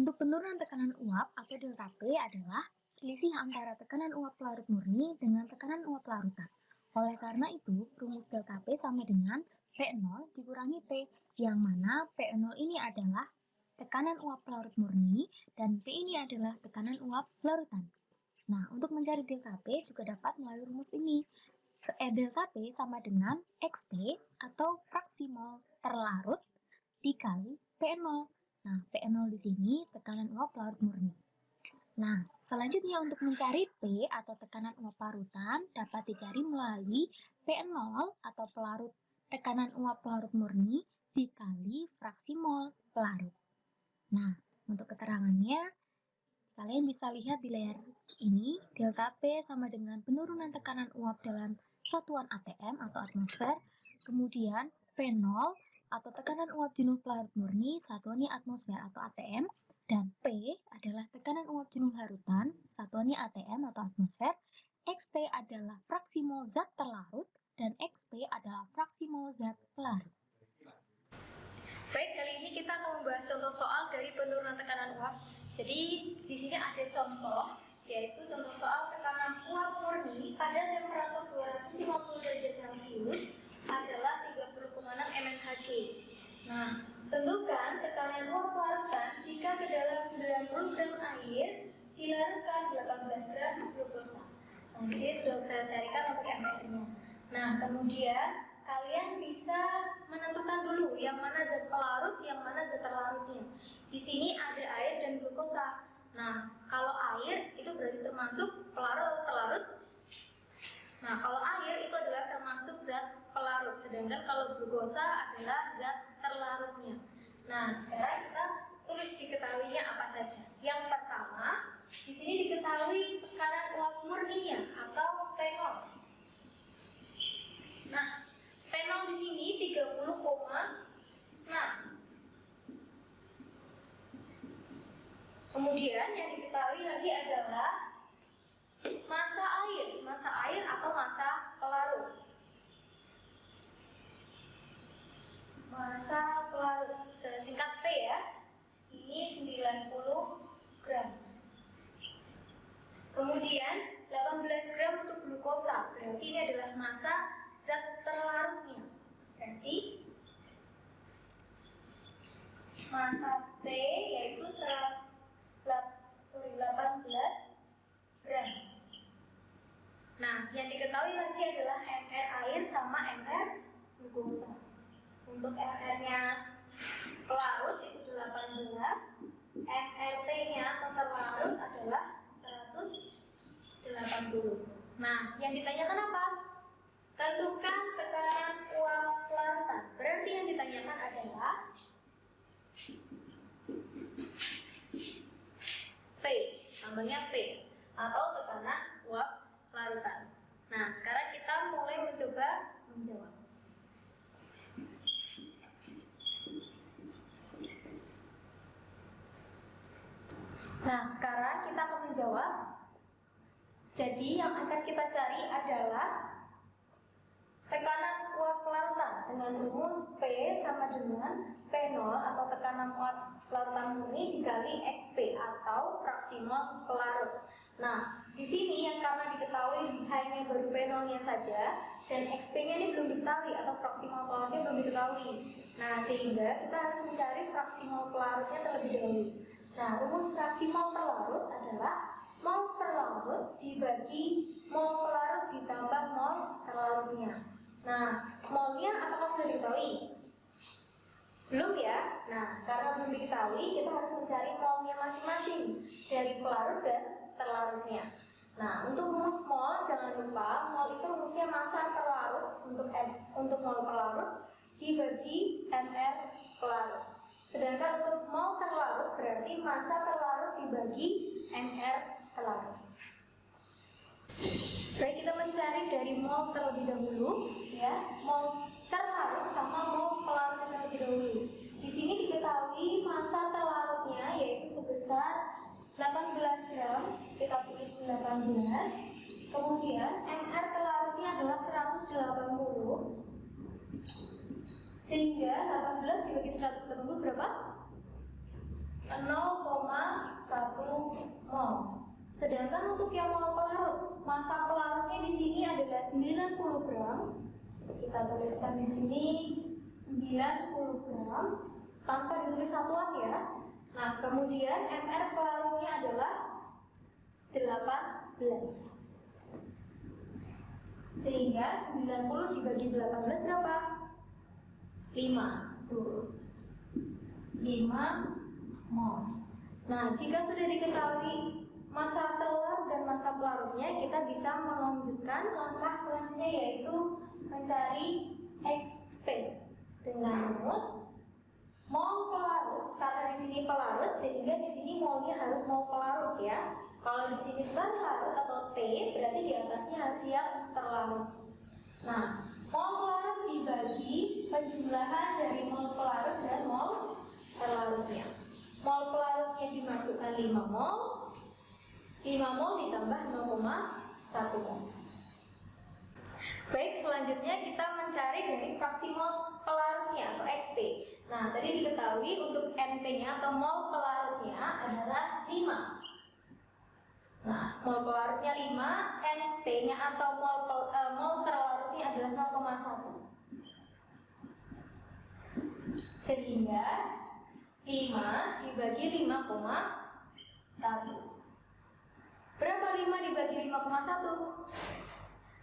Untuk penurunan tekanan uap atau delta P adalah selisih antara tekanan uap larut murni dengan tekanan uap larutan. Oleh karena itu, rumus delta P sama dengan P0 dikurangi P, yang mana P0 ini adalah tekanan uap larut murni dan P ini adalah tekanan uap larutan. Nah, untuk mencari delta P juga dapat melalui rumus ini. Delta P sama dengan XT atau fraksi mol terlarut dikali P0. Nah, P0 di sini tekanan uap larut murni. Nah, selanjutnya untuk mencari P atau tekanan uap larutan dapat dicari melalui P0 atau pelarut tekanan uap larut murni dikali fraksi mol pelarut. Nah, untuk keterangannya, kalian bisa lihat di layar ini, delta P sama dengan penurunan tekanan uap dalam satuan ATM atau atmosfer, kemudian P0 atau tekanan uap jenuh pelarut murni satuannya atmosfer atau ATM, dan P adalah tekanan uap jenuh larutan satuannya ATM atau atmosfer, XT adalah fraksi mol zat terlarut, dan XP adalah fraksi mol zat pelarut. Baik, kali ini kita akan membahas contoh soal dari penurunan tekanan uap. Jadi di sini ada contoh, yaitu contoh soal tekanan uap murni pada temperatur 250 derajat Celcius adalah 30,6 mmHg. Nah, tentukan tekanan uap larutan jika ke dalam 90 gram air dilarutkan 18 gram glukosa. Nah, di sini sudah saya carikan untuk mR-nya. Nah, kemudian kalian bisa menentukan dulu yang mana zat pelarut, yang mana zat terlarutnya. Di sini ada air dan glukosa. Nah, kalau air itu berarti termasuk pelarut atau terlarut. Nah, kalau air itu adalah termasuk zat pelarut, sedangkan kalau glukosa adalah zat terlarutnya. Nah, sekarang kita tulis diketahuinya apa saja. Yang pertama, di sini diketahui tekanan uap murninya atau P0. Nah, P0 di sini 30,6. Kemudian yang diketahui lagi adalah massa air atau massa pelarut. Massa pelarut, saya singkat P ya. Ini 90 gram. Kemudian 18 gram untuk glukosa, berarti ini adalah massa zat terlarutnya. Berarti massa P yaitu 18 gram. Nah, yang diketahui lagi adalah mR air sama mR glukosa. Untuk mR-nya pelarut itu 18, mRT-nya atau terlarut adalah 180. Nah, yang ditanyakan apa? Tentukan tekanan uap larutan. Berarti yang ditanyakan adalah P, tambahnya P, atau tekanan uap larutan. Nah, sekarang kita mulai mencoba menjawab. Nah, sekarang kita akan menjawab. Jadi, yang akan kita cari adalah tekanan uap larutan dengan rumus P sama dengan P0 atau tekanan uap larutan murni dikali XP atau fraksi mol pelarut. Nah, di sini yang karena diketahui hanya baru P0-nya saja dan XP-nya ini belum diketahui atau fraksi mol pelarutnya belum diketahui. Nah, sehingga kita harus mencari fraksi mol pelarutnya terlebih dahulu. Nah, rumus fraksi mol pelarut adalah mol pelarut dibagi mol pelarut ditambah mol terlarutnya. Nah, molnya apakah sudah diketahui? Belum ya? Nah, karena belum diketahui, kita harus mencari molnya masing-masing dari pelarut dan terlarutnya. Nah, untuk rumus mol, jangan lupa mol itu rumusnya massa terlarut untuk mol pelarut dibagi mR pelarut. Sedangkan untuk mol terlarut berarti massa terlarut dibagi mR pelarut. Baik, kita mencari dari mol terlebih dahulu, ya, mol terlarut sama mol pelarut terlebih dahulu. Di sini diketahui massa terlarutnya yaitu sebesar 18 gram, kita tulis 18. Kemudian mR terlarutnya adalah 180. Sehingga 18 dibagi 180 berapa? 0,1 mol. Sedangkan untuk yang mol pelarut, massa pelarutnya di sini adalah 90 gram. Kita tuliskan di sini 90 gram tanpa ditulis satuan ya. Nah, kemudian MR pelarutnya adalah 18. Sehingga 90 dibagi 18 berapa? 5 mol. Nah, jika sudah diketahui massa telur dan massa pelarutnya, kita bisa melanjutkan langkah selanjutnya, yaitu mencari XP dengan rumus mol pelarut. Karena di sini pelarut, sehingga di sini molnya harus mol pelarut ya. Kalau di sini terlarut atau T, berarti di atasnya harus yang terlarut. Nah, mol pelarut dibagi penjumlahan dari mol pelarut dan mol terlarutnya. Mol pelarutnya dimasukkan 5 mol, 5 mol ditambah 0,1 mol. Baik, selanjutnya kita mencari dari fraksi mol pelarutnya atau XP. Nah, tadi diketahui untuk NP-nya atau mol pelarutnya adalah 5. Nah, mol pelarutnya 5, NP-nya atau mol terlarutnya adalah 0,1. Sehingga 5 dibagi 5,1. Berapa 5 dibagi 5,1?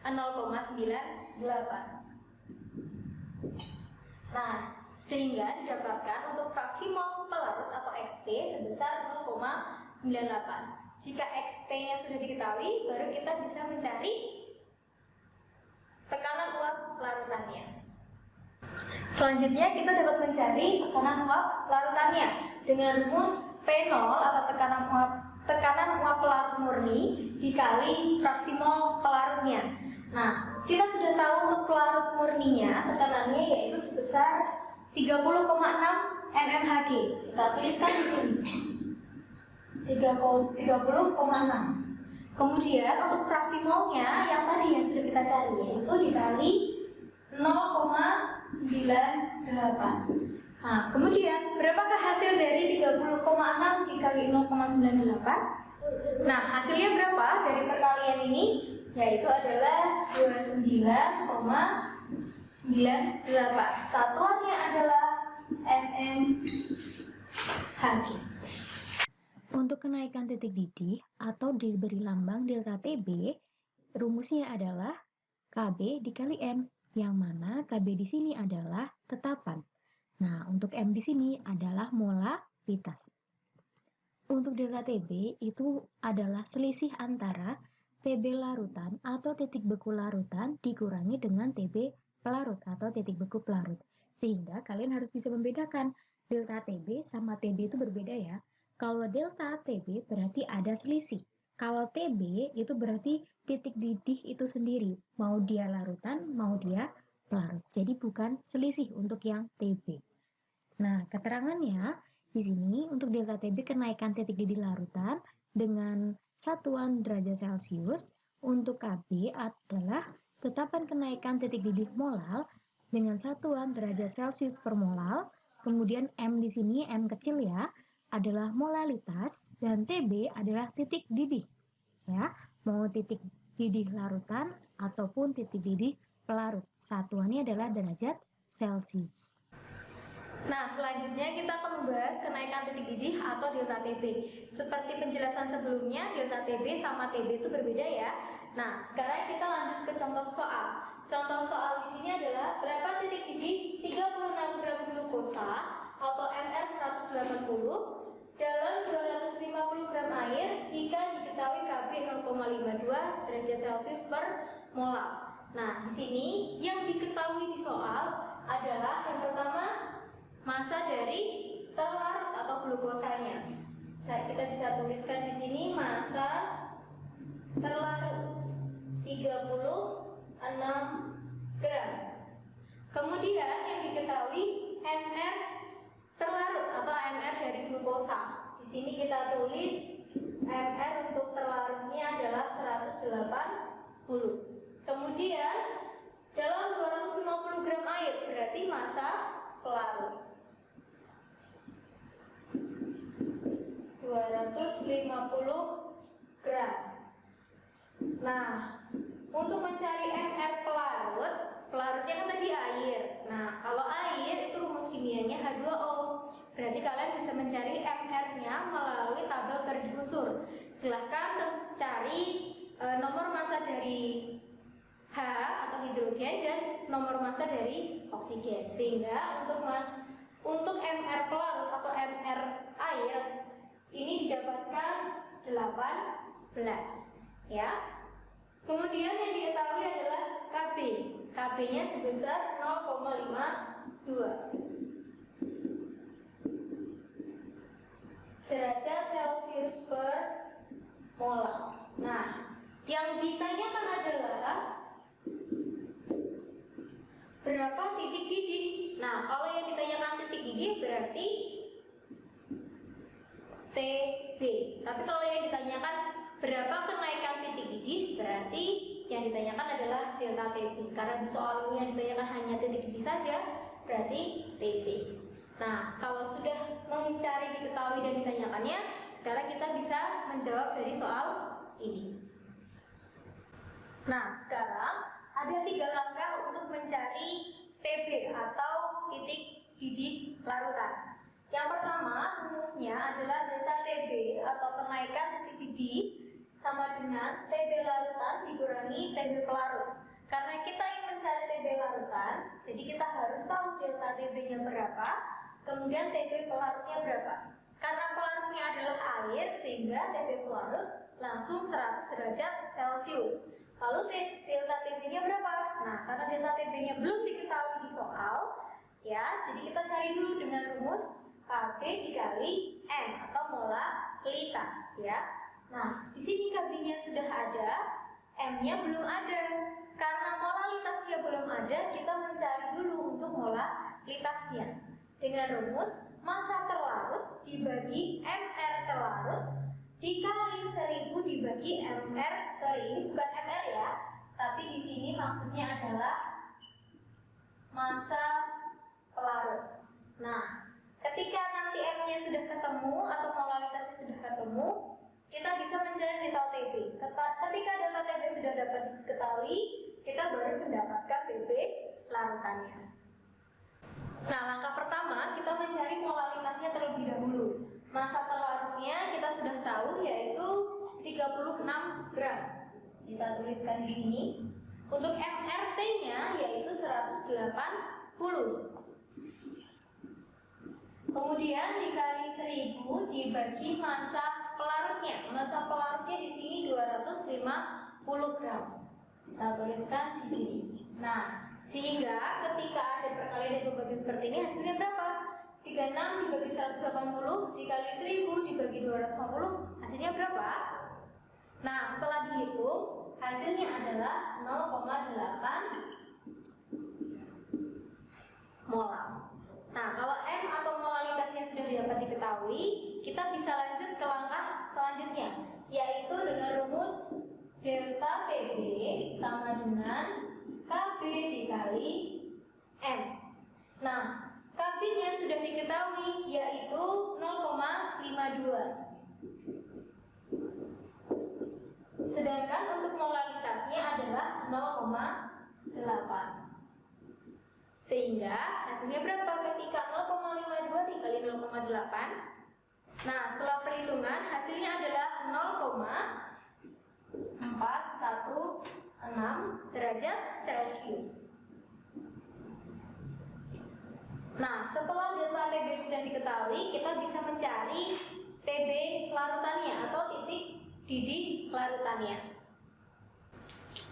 0,98. Nah, sehingga didapatkan untuk fraksi mol pelarut atau XP sebesar 0,98. Jika XP-nya sudah diketahui, baru kita bisa mencari tekanan uap larutannya. Selanjutnya kita dapat mencari tekanan uap larutannya dengan rumus P0 atau tekanan uap pelarut murni dikali fraksi mol pelarutnya. Nah, kita sudah tahu untuk pelarut murninya tekanannya yaitu sebesar 30,6 mmHg. Kita tuliskan di sini 30,6. Kemudian untuk fraksi molnya yang tadi yang sudah kita cari yaitu dikali 0,98. Nah, kemudian berapakah hasil dari 30,6 dikali 0,98? Nah, hasilnya berapa dari perkalian ini? Yaitu adalah 29,98. Satuannya adalah mmHg. Untuk kenaikan titik didih atau diberi lambang delta TB, rumusnya adalah KB dikali M, yang mana KB di sini adalah tetapan. Nah, untuk M di sini adalah molaritas. Untuk delta TB itu adalah selisih antara TB larutan atau titik beku larutan dikurangi dengan TB pelarut atau titik beku pelarut. Sehingga kalian harus bisa membedakan delta TB sama TB itu berbeda ya. Kalau delta TB berarti ada selisih. Kalau TB itu berarti titik didih itu sendiri, mau dia larutan, mau dia pelarut. Jadi bukan selisih untuk yang TB. Nah, keterangannya di sini untuk delta TB kenaikan titik didih larutan dengan satuan derajat Celcius. Untuk KB adalah tetapan kenaikan titik didih molal dengan satuan derajat Celcius per molal. Kemudian M di sini, M kecil ya, adalah molalitas, dan TB adalah titik didih. Ya, mau titik didih larutan ataupun titik didih pelarut. Satuannya adalah derajat Celcius. Nah, selanjutnya kita akan membahas kenaikan titik didih atau delta TB. Seperti penjelasan sebelumnya, delta TB sama TB itu berbeda ya. Nah, sekarang kita lanjut ke contoh soal. Contoh soal di sini adalah berapa titik didih 36 gram glukosa atau MR 180 dalam 250 gram air jika diketahui KB 0,52 derajat Celcius per molar. Nah, di sini yang diketahui di soal adalah yang pertama massa dari terlarut atau glukosanya. Kita bisa tuliskan di sini massa terlarut 36 gram. Kemudian yang diketahui MR terlarut atau MR dari glukosa. Di sini kita tulis MR untuk terlarutnya adalah 180. Kemudian dalam 250 gram air berarti massa pelarut. gram. Nah, untuk mencari MR pelarut, pelarutnya kan tadi air. Nah, kalau air itu rumus kimianya H2O. Berarti kalian bisa mencari MR-nya melalui tabel periode unsur. Silahkan cari nomor massa dari H atau hidrogen dan nomor massa dari oksigen. Sehingga untuk MR pelarut atau MR air ini didapatkan 18, ya. Kemudian yang diketahui adalah Kb. Kb-nya sebesar 0,52 derajat Celcius per molar. Nah, yang ditanyakan adalah berapa titik didih. Nah, kalau yang ditanyakan titik didih berarti TB. Tapi kalau yang ditanyakan berapa kenaikan titik didih berarti yang ditanyakan adalah delta TB. Karena di soal ini yang ditanyakan hanya titik didih saja, berarti TB. Nah, kalau sudah mencari, diketahui dan ditanyakannya, sekarang kita bisa menjawab dari soal ini. Nah, sekarang ada 3 langkah untuk mencari TB atau titik didih larutan. Yang pertama, rumusnya adalah delta TB atau kenaikan titik didih sama dengan TB larutan dikurangi TB pelarut. Karena kita ingin mencari TB larutan, jadi kita harus tahu delta TB-nya berapa, kemudian TB pelarutnya berapa. Karena pelarutnya adalah air, sehingga TB pelarut langsung 100 derajat Celcius. Lalu delta TB-nya berapa? Nah, karena delta TB-nya belum diketahui di soal, ya, jadi kita cari dulu dengan rumus Kb dikali M atau molaritas, ya. Nah, di sini Kb-nya sudah ada, M-nya belum ada. Karena molaritasnya belum ada, kita mencari dulu untuk molaritasnya. Dengan rumus massa terlarut dibagi MR terlarut dikali 1000 dibagi MR, ini bukan MR ya, tapi di sini maksudnya adalah massa pelarut. Nah, ketika nanti M-nya sudah ketemu atau molaritasnya sudah ketemu, kita bisa mencari delta TB. Ketika delta TB sudah dapat diketahui, kita baru mendapatkan TB larutannya. Nah, langkah pertama kita mencari molaritasnya terlebih dahulu. Massa terlarutnya kita sudah tahu yaitu 36 gram. Kita tuliskan di sini. Untuk MRT-nya yaitu 180. Kemudian dikali 1000 dibagi massa pelarutnya. Massa pelarutnya di sini 250 gram. Kita tuliskan di sini. Nah, sehingga ketika ada perkalian dan pembagian seperti ini hasilnya berapa? 36 dibagi 180 dikali 1000 dibagi 250 hasilnya berapa? Nah, setelah dihitung hasilnya adalah 0,8 molar. Nah, kalau M atau molaritasnya sudah dapat diketahui, kita bisa lanjut ke langkah selanjutnya, yaitu dengan rumus delta TB sama dengan Kb dikali M. Nah, Kb-nya sudah diketahui yaitu 0,52. Sedangkan untuk molaritasnya adalah 0,8. Sehingga hasilnya berapa ketika 0,52 dikali 0,8? Nah, setelah perhitungan hasilnya adalah 0,416 derajat Celcius. Nah, setelah delta TB sudah diketahui, kita bisa mencari TB larutannya atau titik didih larutannya.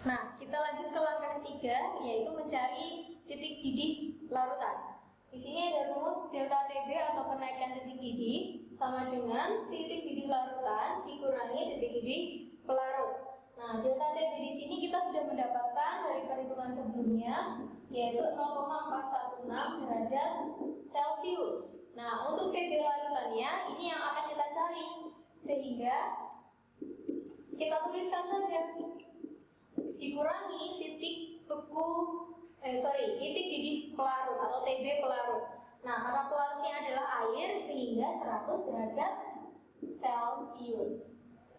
Nah, kita lanjut ke langkah ketiga, yaitu mencari titik didih larutan. Di sini ada rumus delta TB atau kenaikan titik didih sama dengan titik didih larutan dikurangi titik didih pelarut. Nah, delta TB di sini kita sudah mendapatkan dari perhitungan sebelumnya, yaitu 0,416 derajat Celcius. Nah, untuk TB larutannya ini yang akan kita cari, sehingga kita tuliskan saja dikurangi titik titik didih pelarut atau TB pelarut. Nah, karena pelarutnya adalah air sehingga 100 derajat Celcius.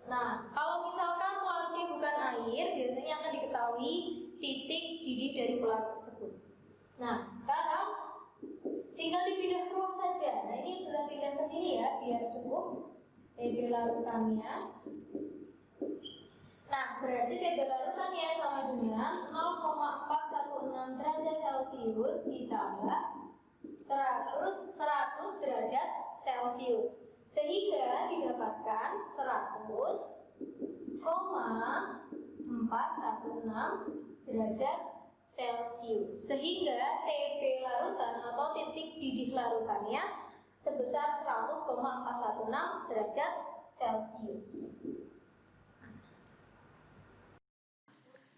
Nah, kalau misalkan pelarutnya bukan air, biasanya akan diketahui titik didih dari pelarut tersebut. Nah, sekarang tinggal dipindah ruang saja. Nah, ini sudah pindah ke sini ya, biar cukup TB larutannya. Nah, berarti TB larutannya sama dengan 0,416 derajat Celcius ditambah 100 derajat Celcius, sehingga didapatkan 100,416 derajat Celcius, sehingga TB larutan atau titik didih larutannya sebesar 100,416 derajat Celcius.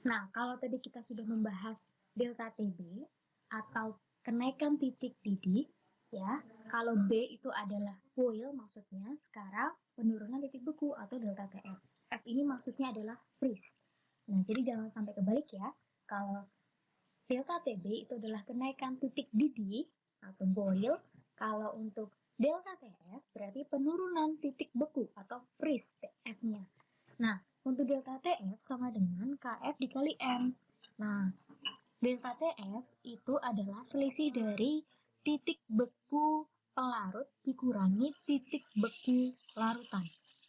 Nah, kalau tadi kita sudah membahas delta TB atau kenaikan titik didih, ya, kalau B itu adalah boil maksudnya, sekarang penurunan titik beku atau delta TF. F ini maksudnya adalah freeze. Nah, jadi jangan sampai kebalik ya. Kalau delta TB itu adalah kenaikan titik didih atau boil, kalau untuk delta TF berarti penurunan titik beku atau freeze TF-nya. Nah, untuk delta TF sama dengan KF dikali M. Nah, delta TF itu adalah selisih dari titik beku pelarut dikurangi titik beku larutan.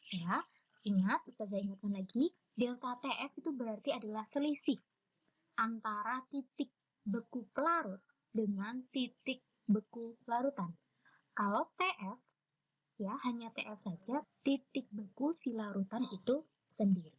Ya, ingat, bisa saya ingatkan lagi, delta TF itu berarti adalah selisih antara titik beku pelarut dengan titik beku larutan. Kalau TF, ya hanya TF saja, titik beku si larutan itu sendiri.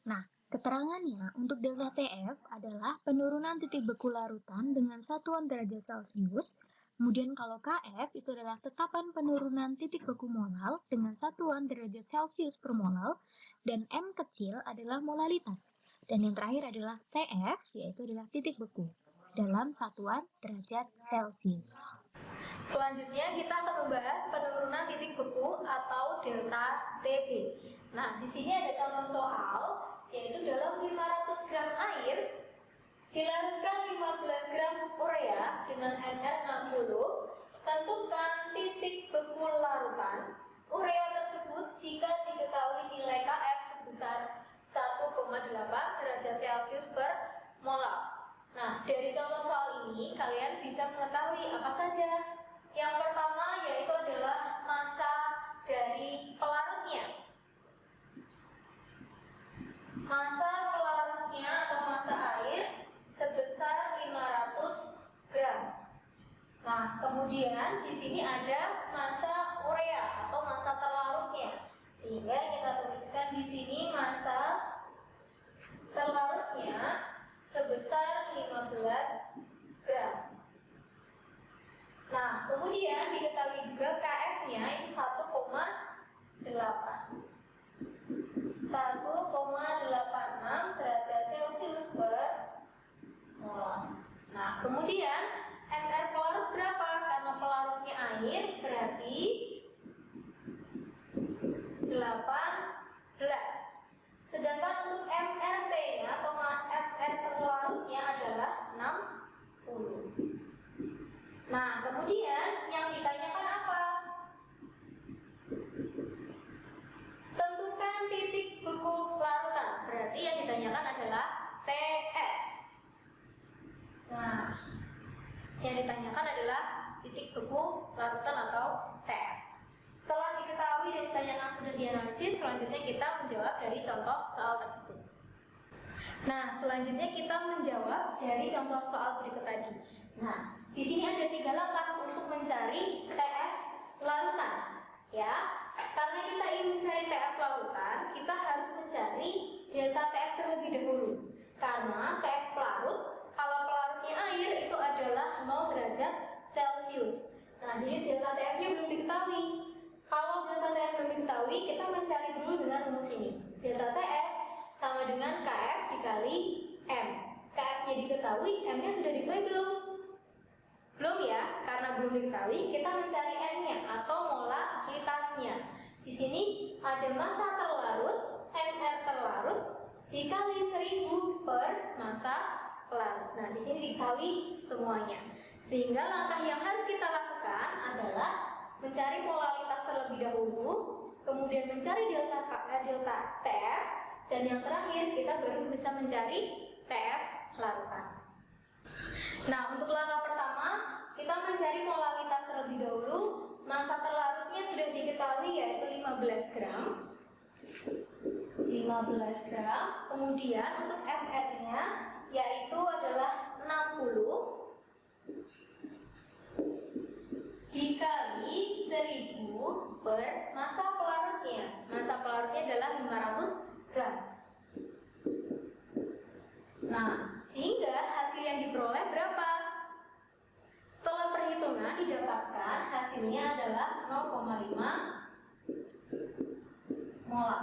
Nah, keterangannya untuk delta TF adalah penurunan titik beku larutan dengan satuan derajat Celcius. Kemudian kalau KF itu adalah tetapan penurunan titik beku molal dengan satuan derajat Celcius per molal, dan M kecil adalah molalitas. Dan yang terakhir adalah TF, yaitu adalah titik beku dalam satuan derajat Celcius. Selanjutnya kita akan membahas penurunan titik beku atau delta TB. Nah, di sini ada contoh soal, yaitu dalam 500 gram air dilarutkan 15 gram urea dengan MR60. Tentukan titik beku larutan urea tersebut jika diketahui nilai KF sebesar 1,8 derajat Celcius per molar. Nah, dari contoh soal ini kalian bisa mengetahui apa saja. Yang pertama yaitu adalah massa dari pelarutnya. Massa pelarutnya atau massa air sebesar 500 gram. Nah, kemudian di sini ada massa urea atau massa terlarutnya. Sehingga kita tuliskan di sini massa terlarutnya sebesar 15 gram. Nah, kemudian diketahui juga KF-nya itu 1,8. 1,86 derajat Celcius per molar. Nah, kemudian MR pelarut berapa? Karena pelarutnya air, berarti 18. Sedangkan untuk MRP-nya atau FR pelarutnya adalah 60. Nah, kemudian yang ditanyakan apa? Tentukan titik beku larutan. Berarti yang ditanyakan adalah TF. Nah, yang ditanyakan adalah titik beku larutan atau TF. Setelah diketahui dan ditanyakan sudah dianalisis, selanjutnya kita menjawab dari contoh soal tersebut. Nah, selanjutnya kita menjawab dari contoh soal berikut tadi. Nah, di sini ada 3 langkah untuk mencari TF larutan, ya. Karena kita ingin mencari TF larutan, kita harus mencari delta TF terlebih dahulu. Karena TF pelarut, kalau pelarutnya air itu adalah 0 derajat Celcius. Nah, jadi delta TF-nya belum diketahui. Kalau delta TF belum diketahui, kita mencari dulu dengan rumus ini. Delta TF sama dengan KF dikali M. KF-nya diketahui, M-nya sudah diketahui belum? Belum ya, karena belum diketahui, kita mencari M-nya atau molalitasnya. Di sini ada massa terlarut, MR terlarut dikali 1000 per massa pelarut. Nah, di sini diketahui semuanya. Sehingga langkah yang harus kita lakukan adalah mencari molalitas terlebih dahulu, kemudian mencari delta TF, dan yang terakhir kita baru bisa mencari TF larutan. Nah, untuk langkah pertama, kita mencari molalitas terlebih dahulu. Massa terlarutnya sudah diketahui yaitu 15 gram. 15 gram. Kemudian untuk FR-nya yaitu adalah 60 dikali 1000 per massa pelarutnya. Massa pelarutnya adalah 500 gram. Nah, sehingga hasil yang diperoleh berapa? Setelah perhitungan didapatkan hasilnya adalah 0,5 molar.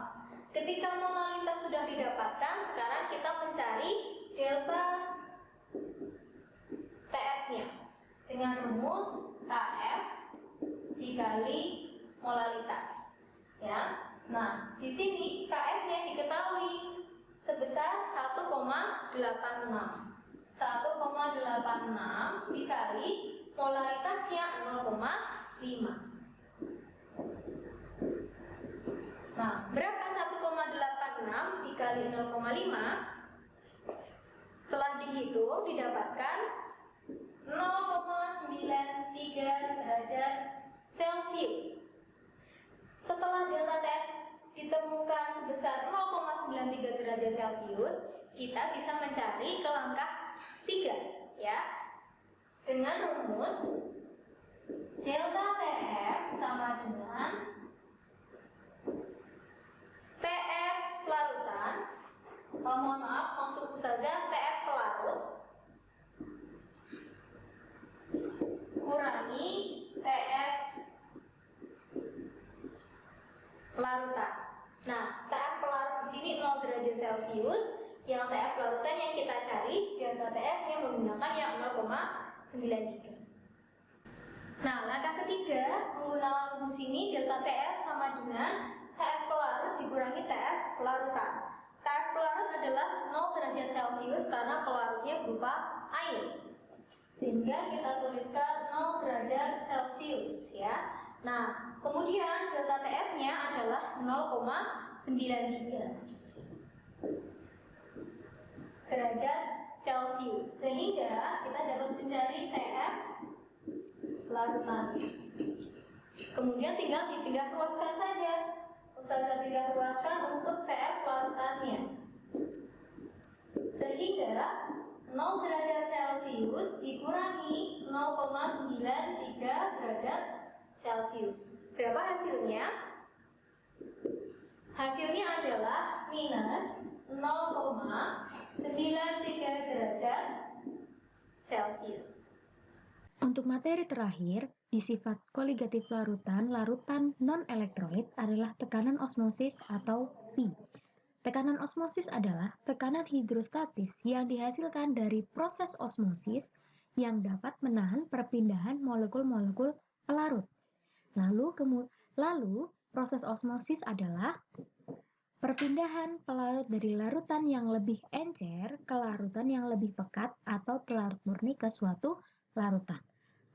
Ketika molalitas sudah didapatkan, sekarang kita mencari delta TF-nya dengan rumus KF dikali molalitas. Ya. Nah, di sini KF-nya diketahui sebesar 1,86. 1,86 dikali molaritasnya 0,5. Nah, berapa 1,86 dikali 0,5? Setelah dihitung didapatkan 0,93 derajat Celcius. Setelah delta TF ditemukan sebesar 0,93 derajat Celcius, kita bisa mencari ke langkah 3, ya, dengan rumus delta TF sama dengan TF larutan. Mohon maaf, maksud Ustazah TF pelarut kurangi TF larutan. Nah, TF pelarut di sini 0 derajat Celcius. Yang TF larutan yang kita cari delta TF yang menggunakan yang 0,93. Nah, langkah ketiga menggunakan rumus ini delta TF sama dengan TF pelarut dikurangi TF larutan. TF pelarut adalah 0 derajat Celcius karena pelarutnya berupa air. Sehingga kita tuliskan 0 derajat Celcius, ya. Nah, kemudian delta TF-nya adalah 0,93 derajat Celcius, sehingga kita dapat mencari TF larutan. Kemudian tinggal dipindah ruaskan saja. Ustazah pindah ruaskan untuk TF larutannya, sehingga 0 derajat Celcius dikurangi 0,93 derajat Celcius. Berapa hasilnya? Hasilnya adalah minus 0,93 derajat Celcius. Untuk materi terakhir, di sifat koligatif larutan, larutan non-elektrolit adalah tekanan osmosis atau P. Tekanan osmosis adalah tekanan hidrostatis yang dihasilkan dari proses osmosis yang dapat menahan perpindahan molekul-molekul pelarut. Lalu proses osmosis adalah perpindahan pelarut dari larutan yang lebih encer ke larutan yang lebih pekat atau pelarut murni ke suatu larutan,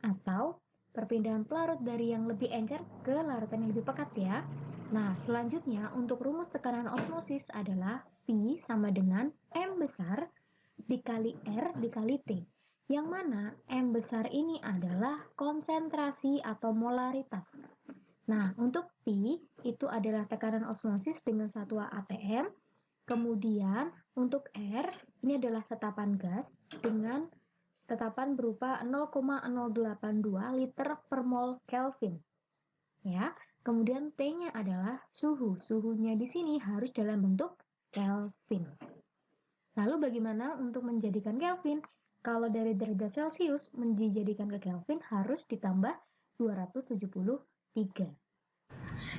atau perpindahan pelarut dari yang lebih encer ke larutan yang lebih pekat, ya. Nah, selanjutnya untuk rumus tekanan osmosis adalah P sama dengan M besar dikali R dikali T, yang mana M besar ini adalah konsentrasi atau molaritas. Nah, untuk P itu adalah tekanan osmosis dengan satuan atm. Kemudian untuk R ini adalah tetapan gas dengan tetapan berupa 0,082 liter per mol Kelvin. Ya, kemudian T-nya adalah suhu. Suhunya di sini harus dalam bentuk Kelvin. Lalu bagaimana untuk menjadikan Kelvin? Kalau dari derajat Celcius dijadikan ke Kelvin harus ditambah 273.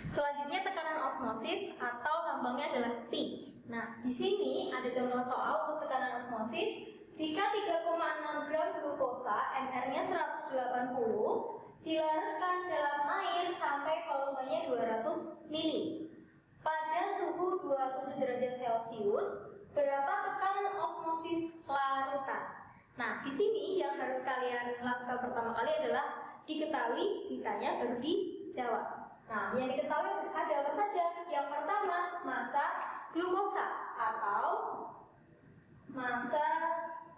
Selanjutnya tekanan osmosis atau lambangnya adalah P. Nah, di sini ada contoh soal untuk tekanan osmosis. Jika 3,6 gram glukosa, NR-nya 180, dilarutkan dalam air sampai volumenya 200 mili. Pada suhu 27 derajat Celcius, berapa tekanan osmosis larutan? Nah, di sini yang harus kalian lakukan pertama kali adalah diketahui, ditanya, baru dijawab. Nah, yang diketahui ada apa saja? Yang pertama, massa glukosa atau massa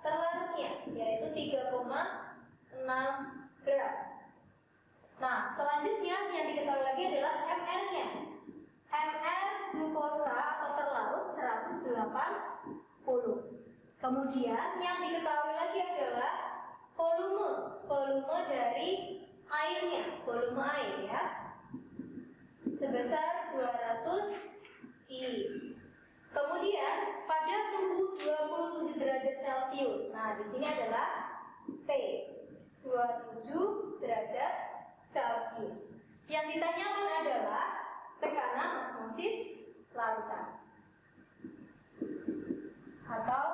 terlarutnya, yaitu 3,6 gram. Nah, selanjutnya yang diketahui lagi adalah MR-nya. MR glukosa atau terlarut 180. Kemudian yang diketahui lagi adalah volume dari airnya, volume air ya, sebesar 200 ml. Kemudian pada suhu 27 derajat Celcius. Nah, di sini adalah T, 27 derajat Celcius. Yang ditanyakan adalah tekanan osmosis larutan atau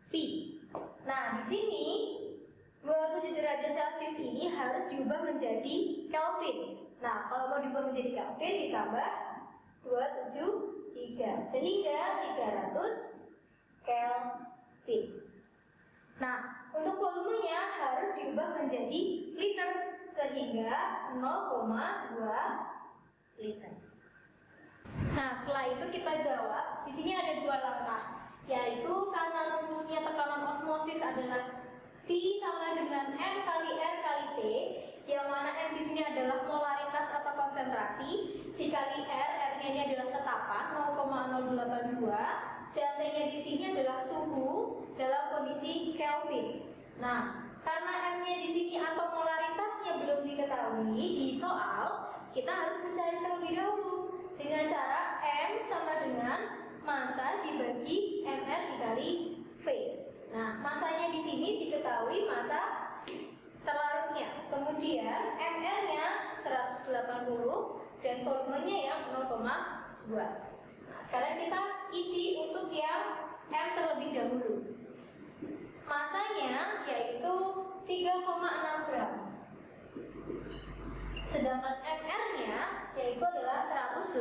P. Nah, di sini 27 derajat Celcius ini harus diubah menjadi Kelvin. Nah, kalau mau diubah menjadi Kelvin ditambah 273 sehingga 300 Kelvin. Nah, untuk volumenya harus diubah menjadi liter sehingga 0,2 liter. Nah, setelah itu kita jawab. Di sini ada 2 langkah, yaitu karena rumusnya tekanan osmosis adalah P sama dengan M kali R kali T, yang mana M di sini adalah molaritas atau konsentrasi, dikali R, R-nya ini adalah tetapan 0,082, dan T-nya di sini adalah suhu dalam kondisi Kelvin. Nah, karena M-nya di sini atau molaritasnya belum diketahui di soal, kita harus mencari terlebih dahulu dengan cara M sama dengan massa dibagi MR dikali V. Nah, massanya di sini diketahui massa terlarutnya. Kemudian MR-nya 180 dan volumenya yang 0,2. Nah, sekarang kita isi untuk yang M terlebih dahulu. Massanya yaitu 3,6 gram. Sedangkan MR-nya yaitu adalah 180.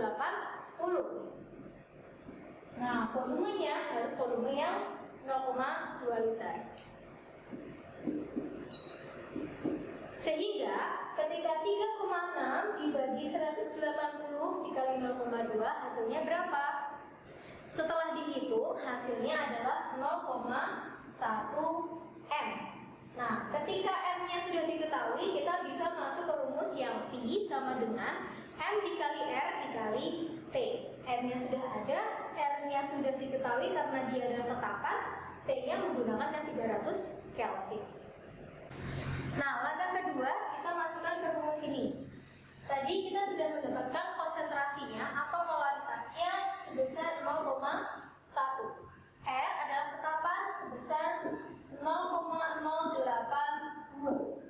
Nah, volumenya harus volume yang 0,2 liter. Sehingga ketika 3,6 dibagi 180 dikali 0,2 hasilnya berapa? Setelah dihitung hasilnya adalah 0,1 M. Nah, ketika M-nya sudah diketahui, kita bisa masuk ke rumus yang P sama dengan M dikali R dikali T. M-nya sudah ada, R-nya sudah diketahui karena dia adalah tetapan, T-nya menggunakan yang 300 Kelvin. Nah, langkah kedua kita masukkan ke rumus ini. Tadi kita sudah mendapatkan konsentrasinya atau molaritasnya sebesar 0,1. R adalah tetapan sebesar 0,082.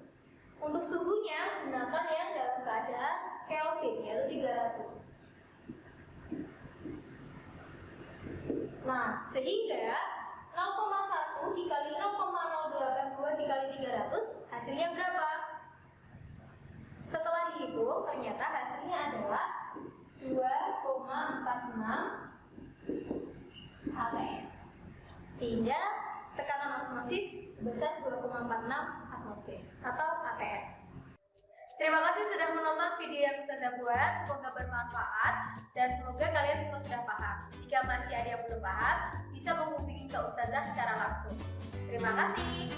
Untuk suhunya gunakan yang dalam keadaan Kelvin yaitu 300. Nah, sehingga 0,1 dikali 0,082 dikali 300 hasilnya berapa? Setelah dihitung ternyata hasilnya adalah 2,46 atm. Sehingga tekanan osmosis sebesar 2,46 atmosfer atau atm. Terima kasih sudah menonton video yang Ustazah buat, semoga bermanfaat dan semoga kalian semua sudah paham. Jika masih ada yang belum paham, bisa menghubungi ke Ustazah secara langsung. Terima kasih.